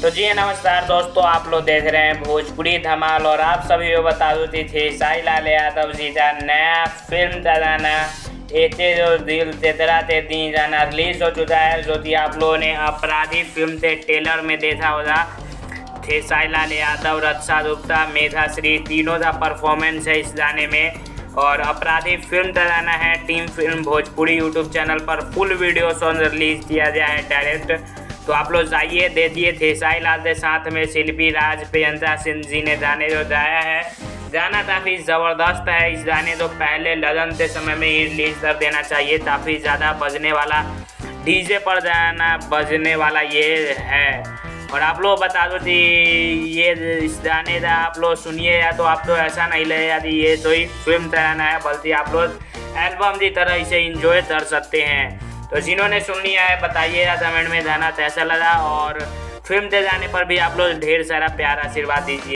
तो जी नमस्कार दोस्तों, आप लोग देख रहे हैं भोजपुरी धमाल। और आप सभी को बता दूँ थे साई लाल यादव जी का नया फिल्म का गाना एते जो दिल तेतरा ते दी गाना रिलीज हो चुका है, जो कि आप लोगों ने अपराधी फिल्म के ट्रेलर में देखा होगा। थे साई लाल यादव, रक्षा गुप्ता, मेधा श्री तीनों का परफॉर्मेंस है इस गाने में। और अपराधी फिल्म का गाना है team film Bhojpuri YouTube channel पर फुल वीडियो सॉन्ग रिलीज किया गया है डायरेक्ट। तो आप लोग जाइए देखिए। थे साई लाल के साथ में शिल्पी राज, प्रियंका सिंह जी ने गाने जो गाया है, गाना काफ़ी ज़बरदस्त है। इस गाने तो पहले लगन के समय में ही रिलीज कर देना चाहिए। काफ़ी ज़्यादा बजने वाला डीजे पर गाना बजने वाला ये है। और आप लोग बता दो कि ये इस गाने का आप लोग सुनिए या तो आप तो ऐसा नहीं लगेगा कि ये तो ही फिल्म का गाना है, बल्कि आप लोग एल्बम की तरह इसे इंजॉय कर सकते हैं। तो जिन्होंने सुन लिया है बताइएगा कमेंट में गाना कैसा लगा। और फिल्म के गाने पर भी आप लोग ढेर सारा प्यार आशीर्वाद दीजिए।